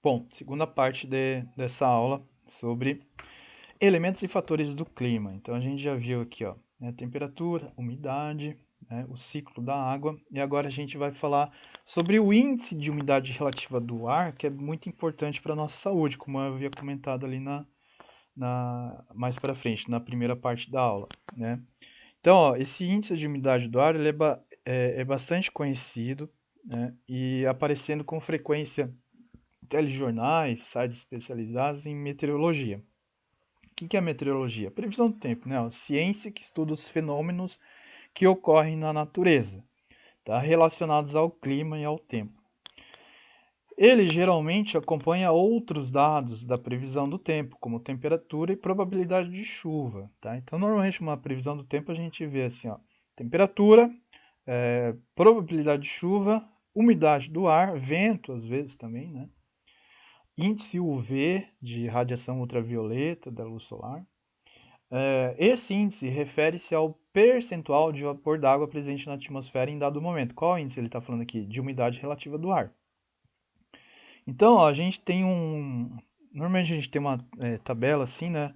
Bom, segunda parte dessa aula sobre elementos e fatores do clima. Então a gente já viu aqui, ó, né, temperatura, umidade, né, o ciclo da água, e agora a gente vai falar sobre o índice de umidade relativa do ar, que é muito importante para a nossa saúde, como eu havia comentado ali mais para frente, na primeira parte da aula, né? Então, ó, esse índice de umidade do ar ele é bastante conhecido, né, e aparecendo com frequência telejornais, sites especializados em meteorologia. O que é meteorologia? Previsão do tempo, né? A ciência que estuda os fenômenos que ocorrem na natureza, tá? Relacionados ao clima e ao tempo. Ele geralmente acompanha outros dados da previsão do tempo, como temperatura e probabilidade de chuva, tá? Então, normalmente, uma previsão do tempo a gente vê assim, ó, temperatura, probabilidade de chuva, umidade do ar, vento às vezes também, né? Índice UV de radiação ultravioleta da luz solar. Esse índice refere-se ao percentual de vapor d'água presente na atmosfera em dado momento. Qual índice ele está falando aqui? De umidade relativa do ar. Então, ó, a gente tem um. Normalmente a gente tem uma tabela assim, né?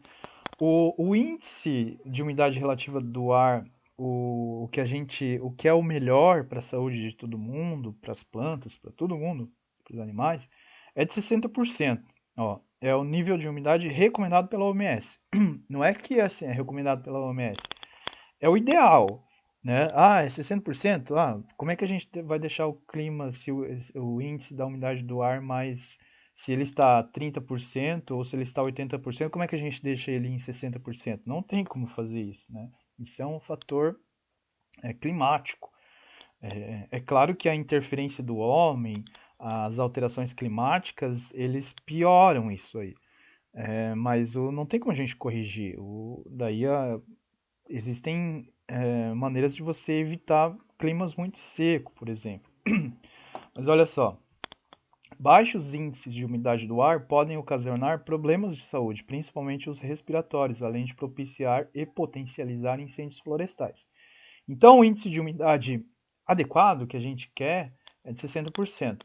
O índice de umidade relativa do ar, o que é o melhor para a saúde de todo mundo, para as plantas, para todo mundo, para os animais, é de 60%. Ó, é o nível de umidade recomendado pela OMS. Não é que assim, é recomendado pela OMS, é o ideal, né? Ah, é 60%? Ah, como é que a gente vai deixar o clima, se o índice da umidade do ar mais, se ele está 30% ou se ele está 80%, como é que a gente deixa ele em 60%? Não tem como fazer isso, né? Isso é um fator climático. É claro que a interferência do homem, as alterações climáticas, eles pioram isso aí. Mas não tem como a gente corrigir. Existem maneiras de você evitar climas muito secos, por exemplo. Mas olha só, baixos índices de umidade do ar podem ocasionar problemas de saúde, principalmente os respiratórios, além de propiciar e potencializar incêndios florestais. Então, o índice de umidade adequado que a gente quer é de 60%.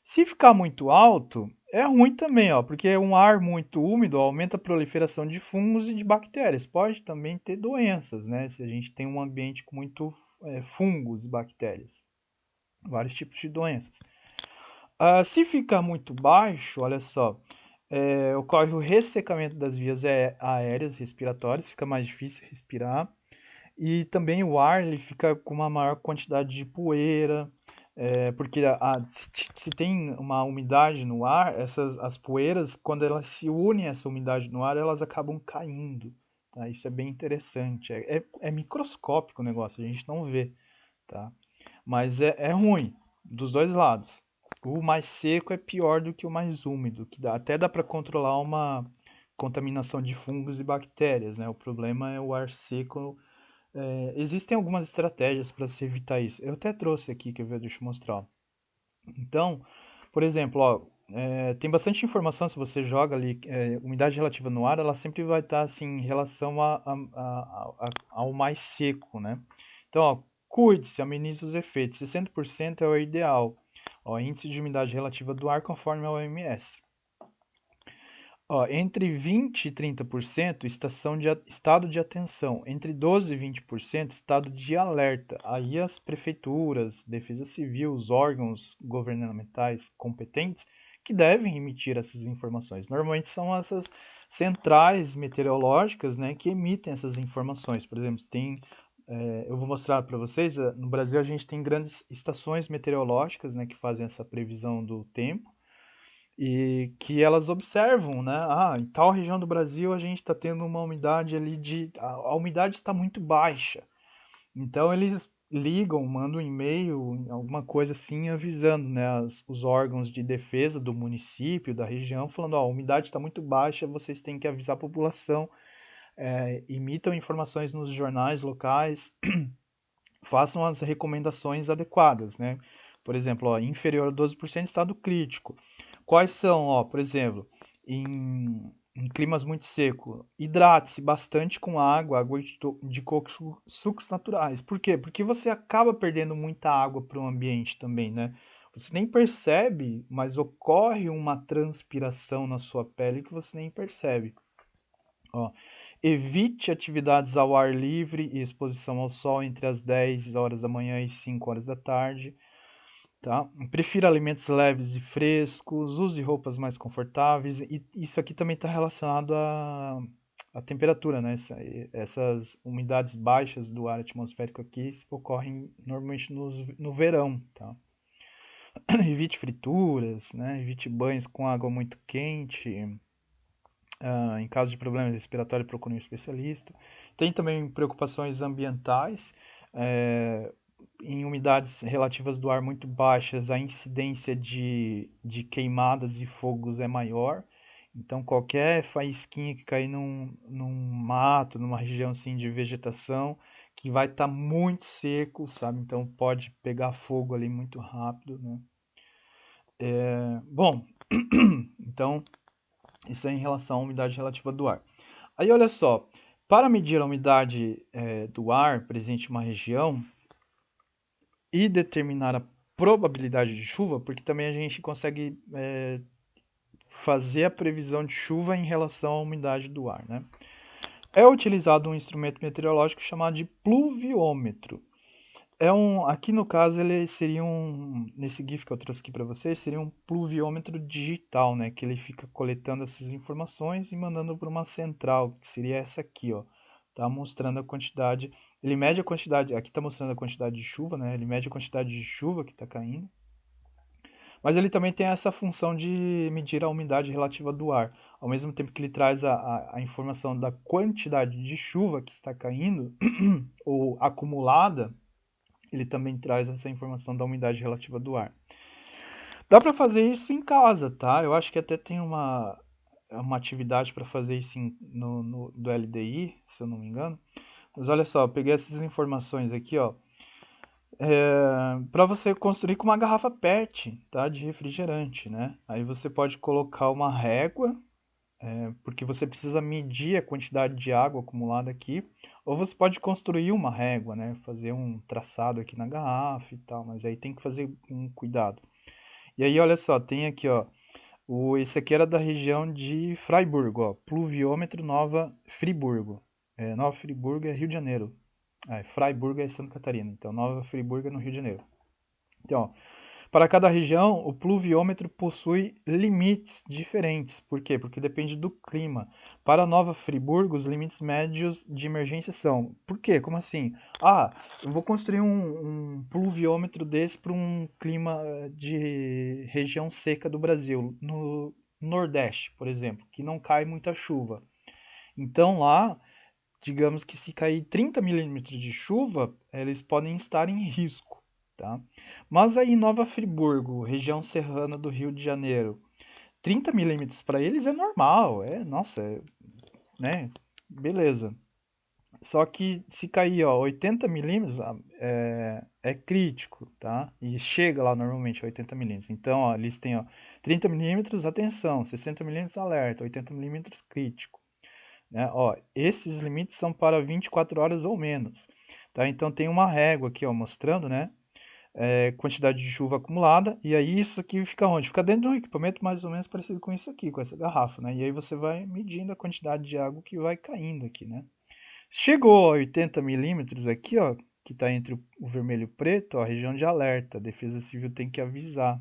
Se ficar muito alto, é ruim também, ó, porque um ar muito úmido aumenta a proliferação de fungos e de bactérias. Pode também ter doenças, né? Se a gente tem um ambiente com muito fungos e bactérias, vários tipos de doenças. Se ficar muito baixo, olha só, ocorre o ressecamento das vias aéreas respiratórias, fica mais difícil respirar. E também o ar ele fica com uma maior quantidade de poeira, porque se tem uma umidade no ar, as poeiras, quando elas se unem a essa umidade no ar, elas acabam caindo. Tá? Isso é bem interessante. É microscópico o negócio, a gente não vê. Tá? Mas é ruim, dos dois lados. O mais seco é pior do que o mais úmido, que até dá para controlar uma contaminação de fungos e bactérias. Né? O problema é o ar seco. Existem algumas estratégias para se evitar isso. Eu até trouxe aqui, que eu vou deixa eu mostrar. Então, por exemplo, ó, tem bastante informação se você joga ali umidade relativa no ar, ela sempre vai estar assim em relação ao mais seco, né? Então, ó, cuide-se, amenize os efeitos. 60% é o ideal. Ó, índice de umidade relativa do ar conforme a OMS. Ó, entre 20% e 30% estado de atenção, entre 12% e 20% estado de alerta. Aí as prefeituras, defesa civil, os órgãos governamentais competentes que devem emitir essas informações. Normalmente são essas centrais meteorológicas, né, que emitem essas informações. Por exemplo, eu vou mostrar para vocês, no Brasil a gente tem grandes estações meteorológicas, né, que fazem essa previsão do tempo e que elas observam, né? Ah, em tal região do Brasil a gente está tendo uma umidade ali a umidade está muito baixa. Então eles ligam, mandam um e-mail, alguma coisa assim, avisando, né, os órgãos de defesa do município, da região, falando, ó, a umidade está muito baixa, vocês têm que avisar a população, emitam informações nos jornais locais, façam as recomendações adequadas, né? Por exemplo, ó, inferior a 12% estado crítico. Quais são, ó, por exemplo, em climas muito secos, hidrate-se bastante com água de coco, sucos naturais. Por quê? Porque você acaba perdendo muita água para o ambiente também, né? Você nem percebe, mas ocorre uma transpiração na sua pele que você nem percebe. Ó, evite atividades ao ar livre e exposição ao sol entre as 10 horas da manhã e 5 horas da tarde. Tá? Prefira alimentos leves e frescos, use roupas mais confortáveis. E isso aqui também está relacionado à temperatura, né? Essas umidades baixas do ar atmosférico aqui ocorrem normalmente no verão. Tá? Evite frituras, né? Evite banhos com água muito quente. Em caso de problemas respiratórios, procure um especialista. Tem também preocupações ambientais. Em umidades relativas do ar muito baixas, a incidência de queimadas e fogos é maior. Então, qualquer faísquinha que cair num mato, numa região assim de vegetação, que vai estar muito seco, sabe? Então, pode pegar fogo ali muito rápido, né? Bom, então, isso é em relação à umidade relativa do ar. Aí, olha só, para medir a umidade do ar presente em uma região, e determinar a probabilidade de chuva, porque também a gente consegue fazer a previsão de chuva em relação à umidade do ar, né? É utilizado um instrumento meteorológico chamado de pluviômetro. Aqui no caso ele seria nesse GIF que eu trouxe aqui para vocês, seria um pluviômetro digital, né? Que ele fica coletando essas informações e mandando para uma central, que seria essa aqui, ó. Tá mostrando a quantidade, ele mede a quantidade, aqui está mostrando a quantidade de chuva, né? Ele mede a quantidade de chuva que está caindo, mas ele também tem essa função de medir a umidade relativa do ar. Ao mesmo tempo que ele traz a informação da quantidade de chuva que está caindo, ou acumulada, ele também traz essa informação da umidade relativa do ar. Dá para fazer isso em casa, tá? Eu acho que até tem uma atividade para fazer isso do LDI, se eu não me engano. Mas olha só, eu peguei essas informações aqui, ó, para você construir com uma garrafa PET, tá? De refrigerante, né? Aí você pode colocar uma régua, porque você precisa medir a quantidade de água acumulada aqui, ou você pode construir uma régua, né? Fazer um traçado aqui na garrafa e tal, mas aí tem que fazer com cuidado. E aí, olha só, tem aqui, ó, esse aqui era da região de Fraiburgo, ó, pluviômetro Nova Friburgo. Nova Friburgo é Rio de Janeiro. Fraiburgo é Santa Catarina, então Nova Friburgo é no Rio de Janeiro. Então, ó, para cada região, o pluviômetro possui limites diferentes. Por quê? Porque depende do clima. Para Nova Friburgo, os limites médios de emergência são. Por quê? Como assim? Eu vou construir um pluviômetro desse para um clima de região seca do Brasil, no Nordeste, por exemplo, que não cai muita chuva. Então lá, digamos que se cair 30 milímetros de chuva, eles podem estar em risco. Tá? Mas aí em Nova Friburgo, região serrana do Rio de Janeiro, 30 milímetros para eles é normal, né? Beleza. Só que se cair, ó, 80 milímetros é crítico, tá? E chega lá normalmente a 80 milímetros. Então, ó, eles têm, ó, 30 milímetros, atenção, 60 milímetros, alerta, 80 milímetros, crítico. Né? Ó, esses limites são para 24 horas ou menos. Tá? Então, tem uma régua aqui, ó, mostrando, né? Quantidade de chuva acumulada, e aí isso aqui fica onde? Fica dentro de um equipamento mais ou menos parecido com isso aqui, com essa garrafa, né? E aí você vai medindo a quantidade de água que vai caindo aqui, né? Chegou a 80 milímetros aqui, ó, que está entre o vermelho e o preto, ó, a região de alerta. A Defesa Civil tem que avisar.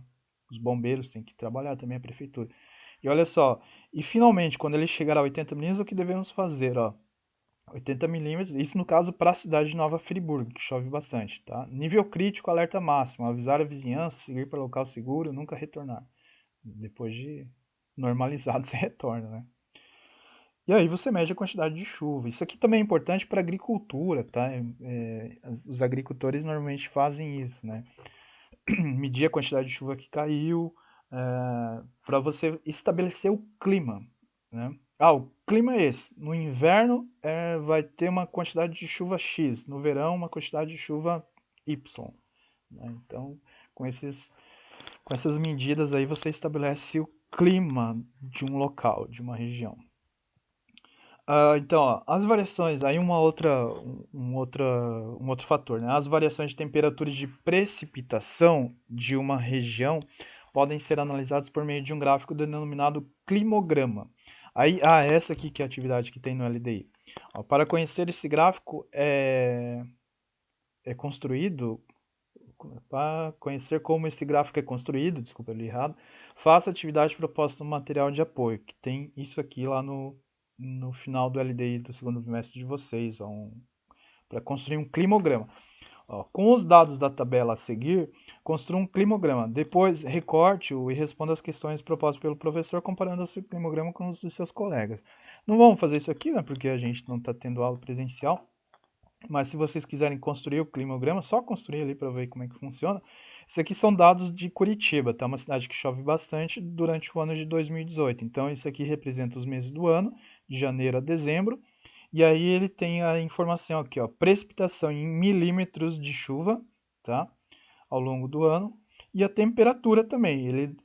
Os bombeiros têm que trabalhar também, a prefeitura. E olha só, e finalmente, quando ele chegar a 80 milímetros, o que devemos fazer, ó? 80 milímetros, isso no caso para a cidade de Nova Friburgo, que chove bastante, tá? Nível crítico, alerta máximo, avisar a vizinhança, seguir para local seguro, nunca retornar. Depois de normalizado, você retorna, né? E aí você mede a quantidade de chuva. Isso aqui também é importante para a agricultura, tá? Os agricultores normalmente fazem isso, né? Medir a quantidade de chuva que caiu, para você estabelecer o clima, né? O clima é esse. No inverno vai ter uma quantidade de chuva X, no verão uma quantidade de chuva Y. Né? Então, com essas medidas aí você estabelece o clima de um local, de uma região. Então, ó, as variações, aí um outro fator, né? As variações de temperatura e de precipitação de uma região podem ser analisadas por meio de um gráfico denominado climograma. Aí, essa aqui que é a atividade que tem no LDI. Ó, para conhecer esse gráfico é construído, para conhecer como esse gráfico é construído, desculpa, eu li errado, faça a atividade proposta no material de apoio, que tem isso aqui lá no final do LDI do segundo bimestre de vocês, para construir um climograma. Ó, com os dados da tabela a seguir, construa um climograma. Depois, recorte-o e responda as questões propostas pelo professor, comparando o seu climograma com os de seus colegas. Não vamos fazer isso aqui, né, porque a gente não está tendo aula presencial. Mas se vocês quiserem construir o climograma, só construir ali para ver como é que funciona. Isso aqui são dados de Curitiba, tá? Uma cidade que chove bastante durante o ano de 2018. Então, isso aqui representa os meses do ano, de janeiro a dezembro. E aí ele tem a informação aqui, ó, precipitação em milímetros de chuva, tá? Ao longo do ano. E a temperatura também.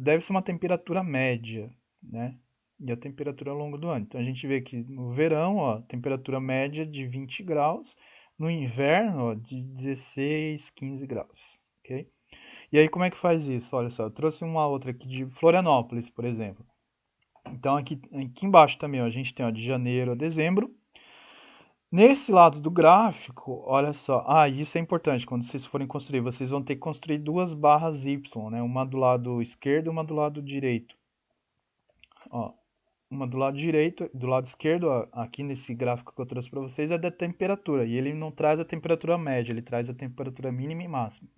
Deve ser uma temperatura média, né? E a temperatura ao longo do ano. Então a gente vê que no verão, ó, temperatura média de 20 graus, no inverno, ó, de 16, 15 graus, ok? E aí como é que faz isso? Olha só, eu trouxe uma outra aqui de Florianópolis, por exemplo. Então aqui embaixo também, ó, a gente tem ó, de janeiro a dezembro. Nesse lado do gráfico, olha só, isso é importante, quando vocês forem construir, vocês vão ter que construir duas barras Y, né? Uma do lado esquerdo e uma do lado direito. Ó, uma do lado direito, do lado esquerdo, ó, aqui nesse gráfico que eu trouxe para vocês, é da temperatura. E ele não traz a temperatura média, ele traz a temperatura mínima e máxima.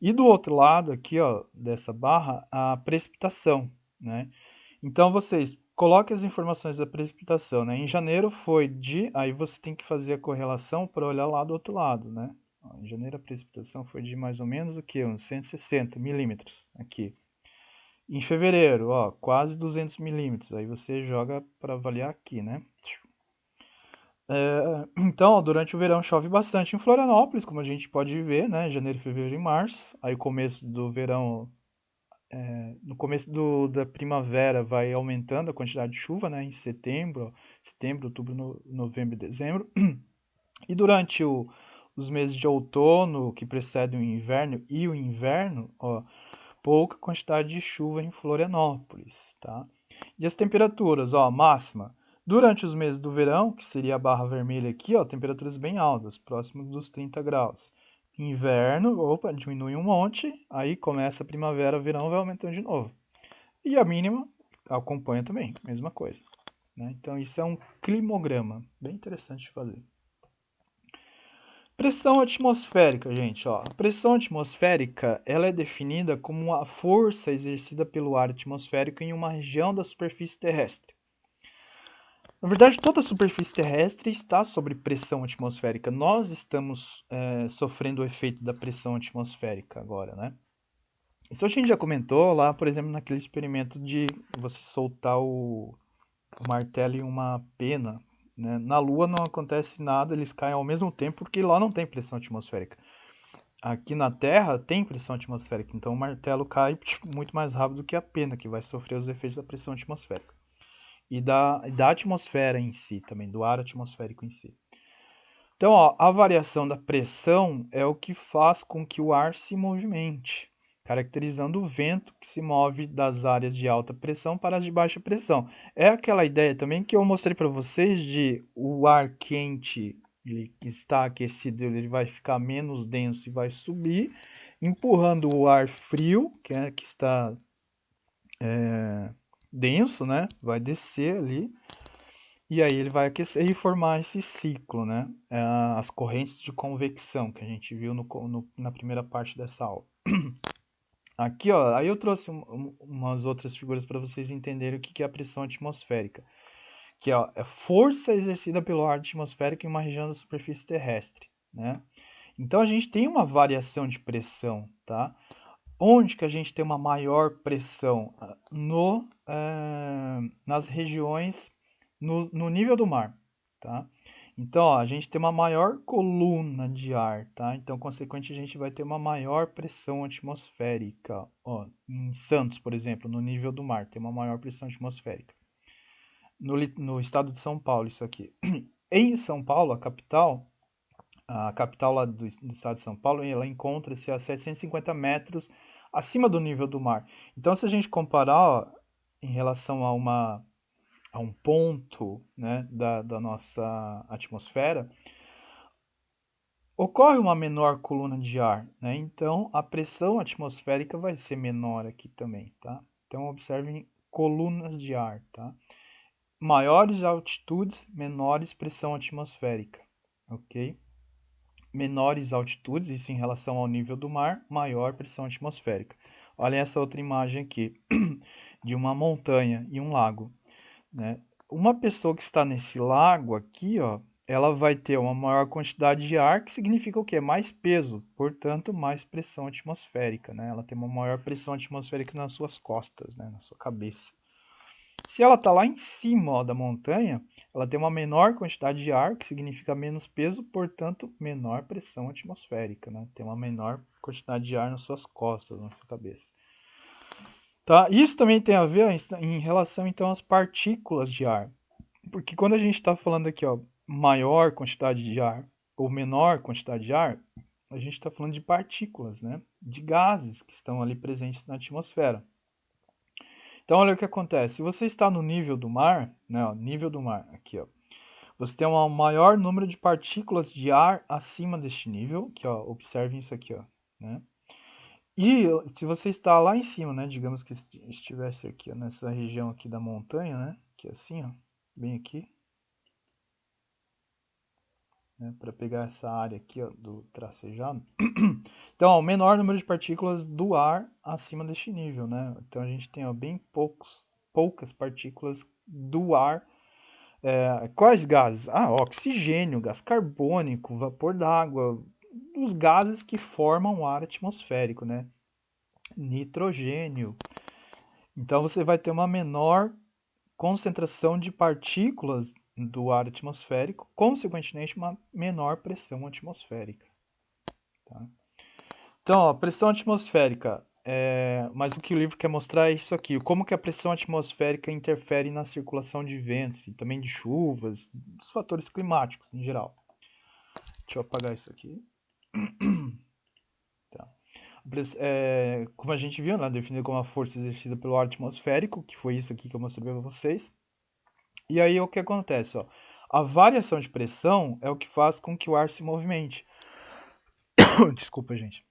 E do outro lado, aqui, ó, dessa barra, a precipitação, né? Então vocês coloquem as informações da precipitação, né? Em janeiro foi aí você tem que fazer a correlação para olhar lá do outro lado, né? Ó, em janeiro a precipitação foi de mais ou menos o que? Uns 160 milímetros aqui. Em fevereiro, ó, quase 200 milímetros. Aí você joga para avaliar aqui, né? Então, durante o verão chove bastante em Florianópolis, como a gente pode ver, né? Janeiro, fevereiro e março. Aí, começo do verão, no começo da primavera, vai aumentando a quantidade de chuva, né? Em setembro, outubro, novembro e dezembro. E durante os meses de outono, que precedem o inverno, e o inverno, ó, pouca quantidade de chuva em Florianópolis, tá? E as temperaturas, ó, máxima. Durante os meses do verão, que seria a barra vermelha aqui, ó, temperaturas bem altas, próximo dos 30 graus. Inverno, opa, diminui um monte, aí começa a primavera, verão, vai aumentando de novo. E a mínima acompanha também, mesma coisa. Né? Então isso é um climograma, bem interessante de fazer. Pressão atmosférica, gente, ó. A pressão atmosférica, ela é definida como a força exercida pelo ar atmosférico em uma região da superfície terrestre. Na verdade, toda a superfície terrestre está sob pressão atmosférica. Nós estamos sofrendo o efeito da pressão atmosférica agora, né? Isso a gente já comentou lá, por exemplo, naquele experimento de você soltar o martelo em uma pena, né? Na Lua não acontece nada, eles caem ao mesmo tempo, porque lá não tem pressão atmosférica. Aqui na Terra tem pressão atmosférica, então o martelo cai muito mais rápido que a pena, que vai sofrer os efeitos da pressão atmosférica. E da atmosfera em si também, do ar atmosférico em si. Então, ó, a variação da pressão é o que faz com que o ar se movimente, caracterizando o vento que se move das áreas de alta pressão para as de baixa pressão. É aquela ideia também que eu mostrei para vocês de o ar quente, ele está aquecido, ele vai ficar menos denso e vai subir, empurrando o ar frio, que está denso, né? Vai descer ali. E aí ele vai aquecer e formar esse ciclo, né? As correntes de convecção que a gente viu na primeira parte dessa aula. Aqui, ó, aí eu trouxe umas outras figuras para vocês entenderem o que é a pressão atmosférica, que é a força exercida pelo ar atmosférico em uma região da superfície terrestre, né? Então a gente tem uma variação de pressão, tá? Onde que a gente tem uma maior pressão? Nas regiões no nível do mar, tá? Então, ó, a gente tem uma maior coluna de ar, tá? Então, consequentemente, a gente vai ter uma maior pressão atmosférica. Ó, em Santos, por exemplo, no nível do mar, tem uma maior pressão atmosférica. no estado de São Paulo, isso aqui. Em São Paulo, a capital lá do estado de São Paulo, ela encontra-se a 750 metros acima do nível do mar. Então, se a gente comparar, ó, em relação a um ponto, né, da nossa atmosfera, ocorre uma menor coluna de ar, né? Então a pressão atmosférica vai ser menor aqui também, tá? Então observem colunas de ar, tá? Maiores altitudes, menores pressão atmosférica, ok? Menores altitudes, isso em relação ao nível do mar, maior pressão atmosférica. Olha essa outra imagem aqui, de uma montanha e um lago, né? Uma pessoa que está nesse lago aqui, ó, ela vai ter uma maior quantidade de ar, que significa o quê? Mais peso, portanto, mais pressão atmosférica, né? Ela tem uma maior pressão atmosférica nas suas costas, né? Na sua cabeça. Se ela está lá em cima, ó, da montanha, ela tem uma menor quantidade de ar, que significa menos peso, portanto, menor pressão atmosférica, né? Tem uma menor quantidade de ar nas suas costas, na sua cabeça. Tá? Isso também tem a ver em relação então às partículas de ar. Porque quando a gente está falando aqui, ó, maior quantidade de ar ou menor quantidade de ar, a gente está falando de partículas, né? De gases que estão ali presentes na atmosfera. Então, olha o que acontece. Se você está no nível do mar, né, ó, nível do mar, aqui, ó, você tem um maior número de partículas de ar acima deste nível, que, ó, observem isso aqui, ó, né? E se você está lá em cima, né, digamos que estivesse aqui, ó, nessa região aqui da montanha, né, que é assim, ó, bem aqui, né, para pegar essa área aqui, ó, do tracejado. Então, ó, o menor número de partículas do ar acima deste nível, né? Então a gente tem, ó, bem poucas partículas do ar. Quais gases? Ah, oxigênio, gás carbônico, vapor d'água, os gases que formam o ar atmosférico, né? Nitrogênio. Então você vai ter uma menor concentração de partículas do ar atmosférico, consequentemente uma menor pressão atmosférica. Tá? Então, ó, pressão atmosférica, mas o que o livro quer mostrar é isso aqui, como que a pressão atmosférica interfere na circulação de ventos e também de chuvas, dos fatores climáticos em geral. Deixa eu apagar isso aqui. Tá. Como a gente viu, né, definido como a força exercida pelo ar atmosférico, que foi isso aqui que eu mostrei para vocês. E aí o que acontece? Ó? A variação de pressão é o que faz com que o ar se movimente. Desculpa, gente.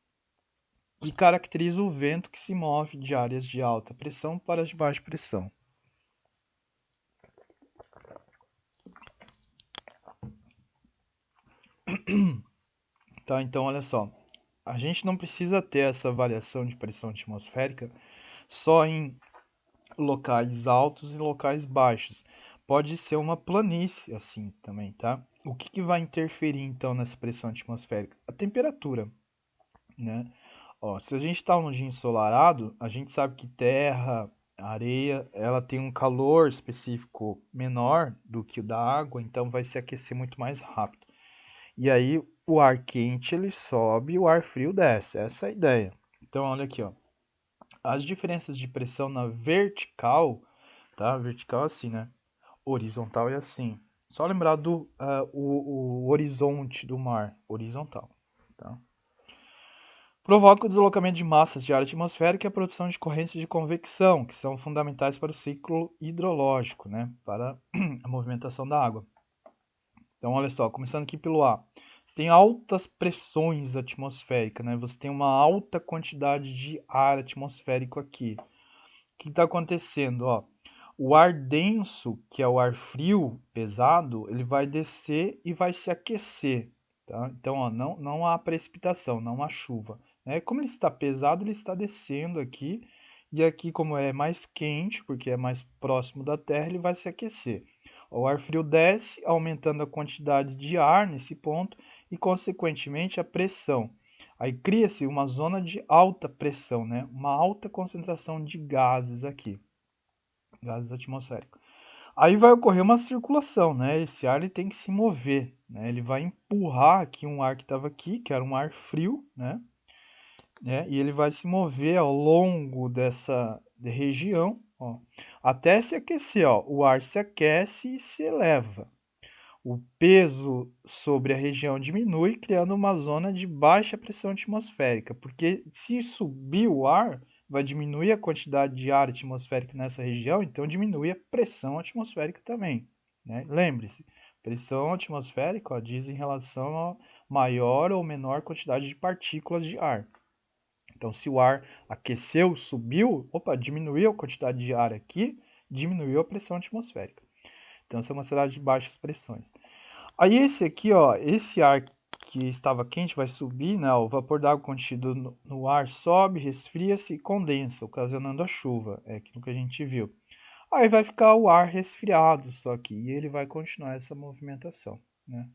E caracteriza o vento que se move de áreas de alta pressão para de baixa pressão. Tá, então olha só. A gente não precisa ter essa variação de pressão atmosférica só em locais altos e locais baixos. Pode ser uma planície assim também, tá? O que vai interferir então nessa pressão atmosférica? A temperatura, né? Ó, se a gente está num dia ensolarado, a gente sabe que terra, areia, ela tem um calor específico menor do que o da água, então vai se aquecer muito mais rápido. E aí o ar quente ele sobe e o ar frio desce. Essa é a ideia. Então olha aqui, ó. As diferenças de pressão na vertical, tá? Vertical é assim, né? Horizontal é assim. Só lembrar do o horizonte do mar, horizontal, tá? Provoca o deslocamento de massas de ar atmosférico e a produção de correntes de convecção, que são fundamentais para o ciclo hidrológico, né? Para a movimentação da água. Então, olha só, começando aqui pelo ar. Você tem altas pressões atmosféricas, né? Você tem uma alta quantidade de ar atmosférico aqui. O que está acontecendo? Ó, o ar denso, que é o ar frio, pesado, ele vai descer e vai se aquecer. Tá? Então, ó, não há precipitação, não há chuva. Né? Como ele está pesado, ele está descendo aqui. E aqui, como é mais quente, porque é mais próximo da Terra, ele vai se aquecer. O ar frio desce, aumentando a quantidade de ar nesse ponto e, consequentemente, a pressão. Aí cria-se uma zona de alta pressão, né? Uma alta concentração de gases aqui, gases atmosféricos. Aí vai ocorrer uma circulação, né? Esse ar ele tem que se mover, né? Ele vai empurrar aqui um ar que estava aqui, que era um ar frio, né? E ele vai se mover ao longo dessa região, Ó, até se aquecer, ó, o ar se aquece e se eleva. O peso sobre a região diminui, criando uma zona de baixa pressão atmosférica, porque se subir o ar, vai diminuir a quantidade de ar atmosférico nessa região, então diminui a pressão atmosférica também. Né? Lembre-se, pressão atmosférica ó, diz em relação a maior ou menor quantidade de partículas de ar. Então, se o ar aqueceu, subiu, opa, diminuiu a quantidade de ar aqui, diminuiu a pressão atmosférica. Então, essa é uma cidade de baixas pressões. Aí esse aqui, ó, esse ar que estava quente vai subir, né? O vapor d'água contido no ar sobe, resfria-se e condensa, ocasionando a chuva. É aquilo que a gente viu. Aí vai ficar o ar resfriado só aqui e ele vai continuar essa movimentação, né?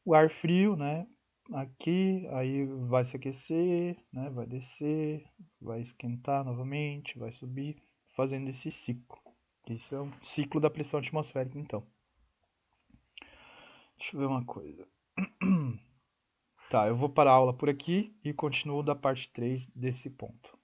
O ar frio, né? Aqui, aí vai se aquecer, né? Vai descer, vai esquentar novamente, vai subir, fazendo esse ciclo. Isso é um ciclo da pressão atmosférica, então. Deixa eu ver uma coisa. Tá, eu vou parar a aula por aqui e continuo da parte 3 desse ponto.